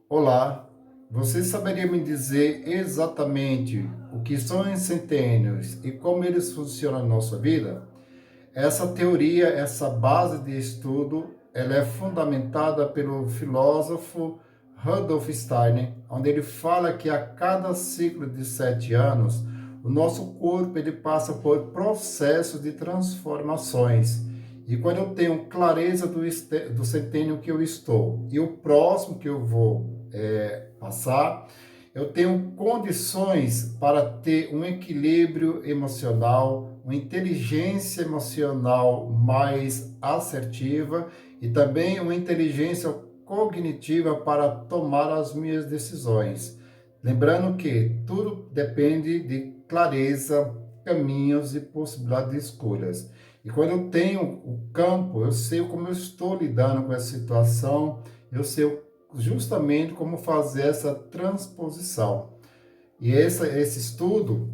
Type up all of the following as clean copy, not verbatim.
Olá, você saberia me dizer exatamente o que são os centênios e como eles funcionam na nossa vida? Essa teoria, essa base de estudo, ela é fundamentada pelo filósofo Rudolf Steiner, onde ele fala que a cada ciclo de 7 anos, o nosso corpo ele passa por processos de transformações. E quando eu tenho clareza do centênio que eu estou e o próximo que eu vou passar, eu tenho condições para ter um equilíbrio emocional, uma inteligência emocional mais assertiva e também uma inteligência cognitiva para tomar as minhas decisões. Lembrando que tudo depende de clareza, caminhos e possibilidade de escolhas. E quando eu tenho o campo, eu sei como eu estou lidando com essa situação, eu sei justamente como fazer essa transposição. E esse estudo,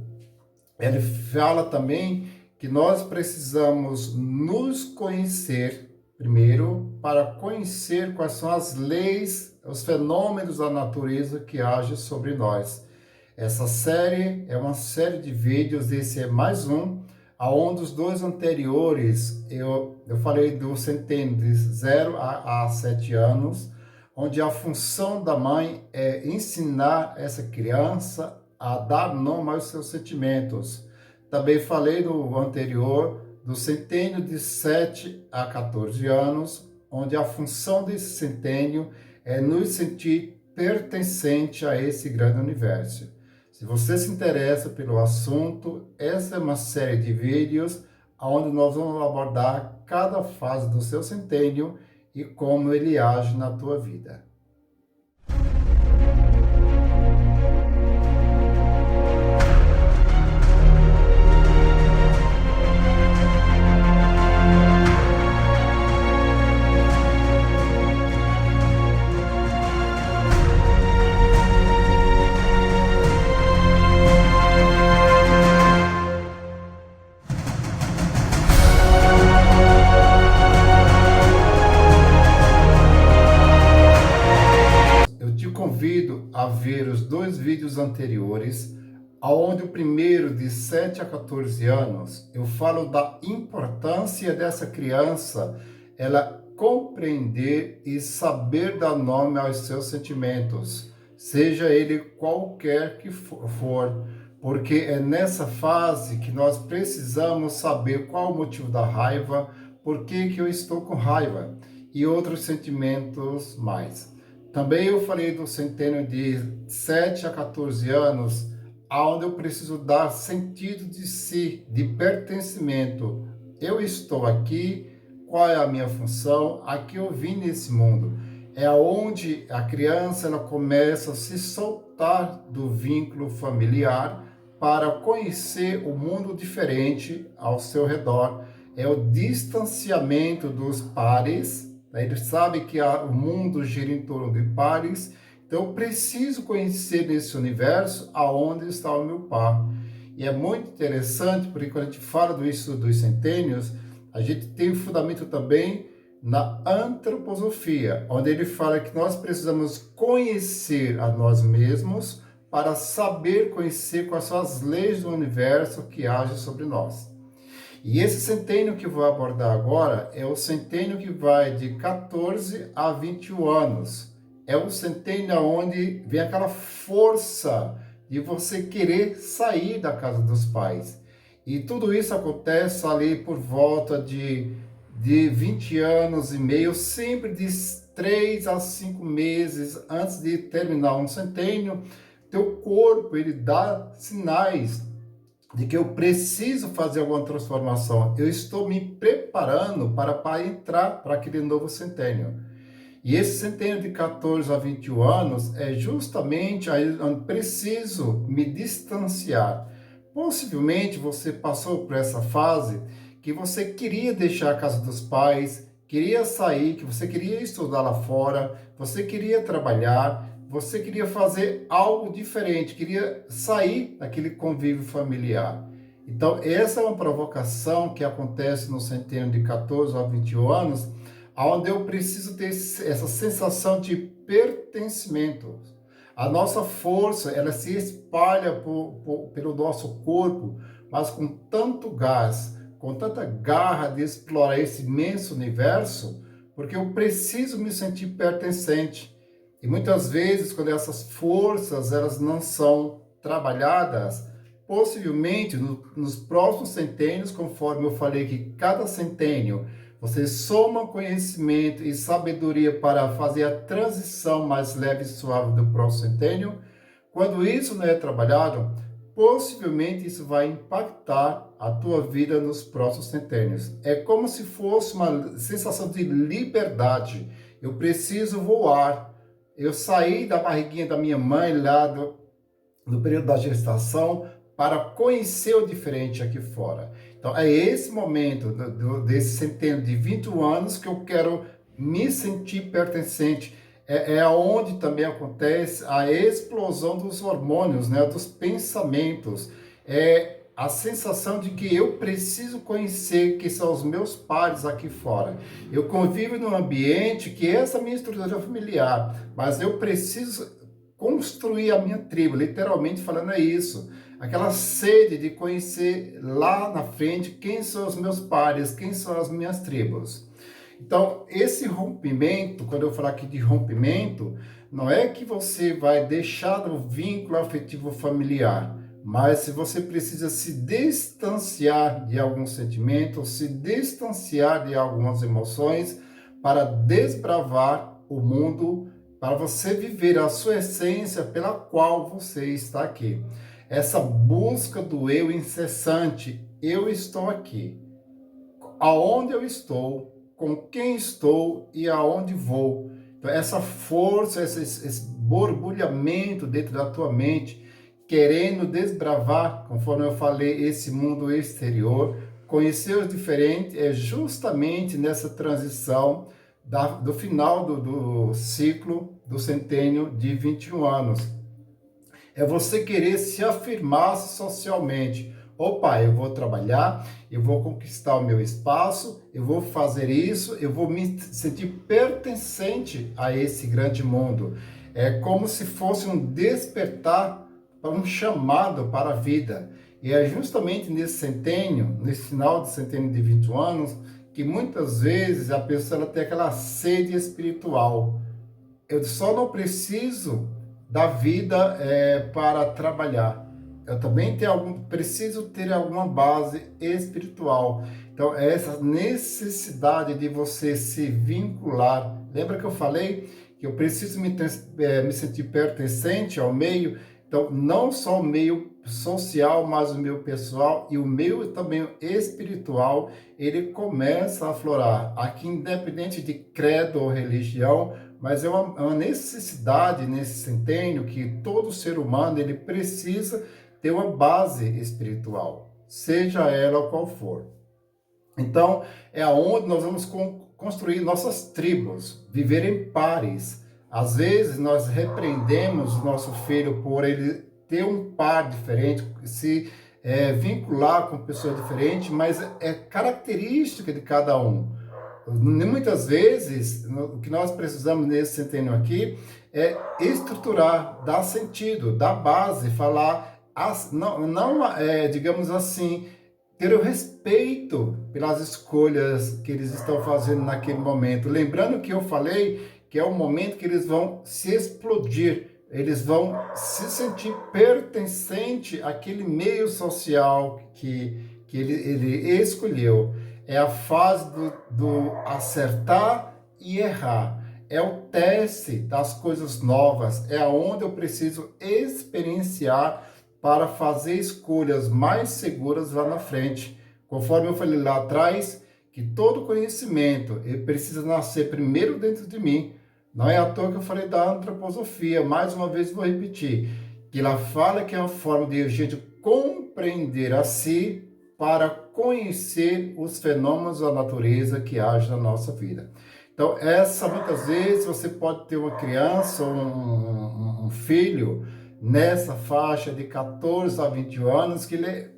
ele fala também que nós precisamos nos conhecer primeiro para conhecer quais são as leis, os fenômenos da natureza que agem sobre nós. Essa série é uma série de vídeos, esse é mais um, aonde os dois anteriores eu falei do centênio de 0 a 7 anos, onde a função da mãe é ensinar essa criança a dar nome aos seus sentimentos. Também falei no anterior do centênio de 7 a 14 anos, onde a função desse centênio é nos sentir pertencente a esse grande universo. Se você se interessa pelo assunto, essa é uma série de vídeos onde nós vamos abordar cada fase do seu centênio e como ele age na tua vida. Eu te convido a ver os dois vídeos anteriores, onde o primeiro de 7 a 14 anos, eu falo da importância dessa criança, ela compreender e saber dar nome aos seus sentimentos, seja ele qualquer que for, porque é nessa fase que nós precisamos saber qual o motivo da raiva, por que eu estou com raiva e outros sentimentos mais. Também eu falei do centênio de 7 a 14 anos, onde eu preciso dar sentido de si, de pertencimento. Eu estou aqui, qual é a minha função? Aqui eu vim nesse mundo. É onde a criança ela começa a se soltar do vínculo familiar para conhecer o mundo diferente ao seu redor. É o distanciamento dos pares. Ele sabe que o mundo gira em torno de pares, então eu preciso conhecer nesse universo aonde está o meu par. E é muito interessante, porque quando a gente fala do estudo dos centênios, a gente tem um fundamento também na antroposofia, onde ele fala que nós precisamos conhecer a nós mesmos para saber conhecer quais são as leis do universo que agem sobre nós. E esse centênio que eu vou abordar agora é o centênio que vai de 14 a 21 anos. É o centênio onde vem aquela força de você querer sair da casa dos pais. E tudo isso acontece ali por volta de 20 anos e meio, sempre de 3 a 5 meses antes de terminar um centênio. Teu corpo, ele dá sinais de que eu preciso fazer alguma transformação. Eu estou me preparando para entrar para aquele novo centênio. E esse centênio de 14 a 21 anos é justamente aí onde preciso me distanciar. Possivelmente você passou por essa fase que você queria deixar a casa dos pais, queria sair, que você queria estudar lá fora, você queria trabalhar, você queria fazer algo diferente, queria sair daquele convívio familiar. Então, essa é uma provocação que acontece no centênio de 14 a 21 anos, onde eu preciso ter essa sensação de pertencimento. A nossa força, ela se espalha pelo nosso corpo, mas com tanto gás, com tanta garra de explorar esse imenso universo, porque eu preciso me sentir pertencente. E muitas vezes, quando essas forças elas não são trabalhadas, possivelmente nos próximos centênios, conforme eu falei que cada centênio você soma conhecimento e sabedoria para fazer a transição mais leve e suave do próximo centênio. Quando isso não é trabalhado, possivelmente isso vai impactar a tua vida nos próximos centênios. É como se fosse uma sensação de liberdade. Eu preciso voar. Eu saí da barriguinha da minha mãe lá no período da gestação para conhecer o diferente aqui fora. Então, é esse momento desse centênio de 21 anos que eu quero me sentir pertencente. É onde também acontece a explosão dos hormônios, né, dos pensamentos. É a sensação de que eu preciso conhecer que são os meus pares aqui fora. Eu convivo num ambiente que é essa minha estrutura familiar, mas eu preciso construir a minha tribo, literalmente falando é isso. Aquela sede de conhecer lá na frente quem são os meus pares, quem são as minhas tribos. Então, esse rompimento, quando eu falar aqui de rompimento, não é que você vai deixar o vínculo afetivo familiar, mas se você precisa se distanciar de algum sentimento, se distanciar de algumas emoções para desbravar o mundo, para você viver a sua essência pela qual você está aqui. Essa busca do eu incessante, eu estou aqui. Aonde eu estou, com quem estou e aonde vou. Então, essa força, esse borbulhamento dentro da tua mente, querendo desbravar, conforme eu falei, esse mundo exterior, conhecer o diferente, é justamente nessa transição do final do ciclo do centênio de 21 anos. É você querer se afirmar socialmente. Opa, eu vou trabalhar, eu vou conquistar o meu espaço, eu vou fazer isso, eu vou me sentir pertencente a esse grande mundo. É como se fosse um despertar, um chamado para a vida. E é justamente nesse centênio, nesse final de centênio de 21 anos, que muitas vezes a pessoa ela tem aquela sede espiritual. Eu só não preciso da vida para trabalhar. Eu também preciso ter alguma base espiritual. Então, é essa necessidade de você se vincular. Lembra que eu falei que eu preciso me sentir pertencente ao meio? Então, não só o meio social, mas o meio pessoal e o meio também espiritual, ele começa a aflorar. Aqui, independente de credo ou religião, mas é uma necessidade nesse centênio que todo ser humano ele precisa ter uma base espiritual, seja ela qual for. Então, é aonde nós vamos construir nossas tribos, viver em pares. Às vezes, nós repreendemos o nosso filho por ele ter um par diferente, se vincular com pessoas diferentes, mas é característica de cada um. Muitas vezes, o que nós precisamos nesse centênio aqui é estruturar, dar sentido, dar base, falar, digamos assim, ter o respeito pelas escolhas que eles estão fazendo naquele momento. Lembrando que eu falei que é o momento que eles vão se explodir, eles vão se sentir pertencente àquele meio social que ele escolheu. É a fase do acertar e errar. É o teste das coisas novas. É onde eu preciso experienciar para fazer escolhas mais seguras lá na frente. Conforme eu falei lá atrás, que todo conhecimento ele precisa nascer primeiro dentro de mim. Não é à toa que eu falei da antroposofia. Mais uma vez vou repetir. Que ela fala que é uma forma de a gente compreender a si para conhecer os fenômenos da natureza que agem na nossa vida. Então, muitas vezes você pode ter uma criança ou um filho nessa faixa de 14 a 21 anos que ele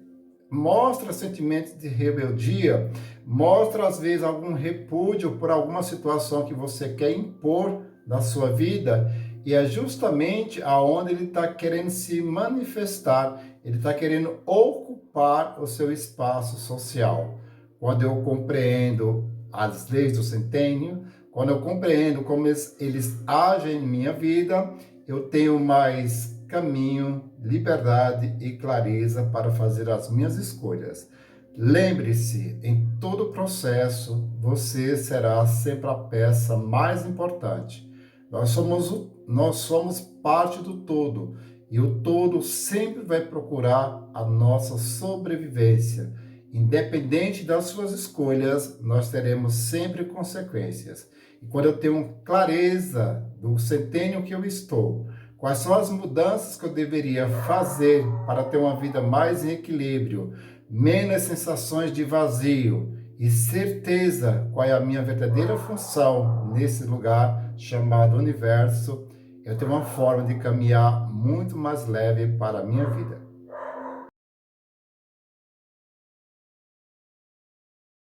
mostra sentimentos de rebeldia, mostra às vezes algum repúdio por alguma situação que você quer impor na sua vida, e é justamente aonde ele está querendo se manifestar, ele está querendo ocupar o seu espaço social. Quando eu compreendo as leis do centênio, quando eu compreendo como eles agem em minha vida, eu tenho mais caminho, liberdade e clareza para fazer as minhas escolhas. Lembre-se, em todo o processo, você será sempre a peça mais importante. Nós somos parte do todo, e o todo sempre vai procurar a nossa sobrevivência. Independente das suas escolhas, nós teremos sempre consequências. E quando eu tenho clareza do centênio que eu estou, quais são as mudanças que eu deveria fazer para ter uma vida mais em equilíbrio, menos sensações de vazio e certeza qual é a minha verdadeira função nesse lugar chamado universo, eu tenho uma forma de caminhar muito mais leve para a minha vida.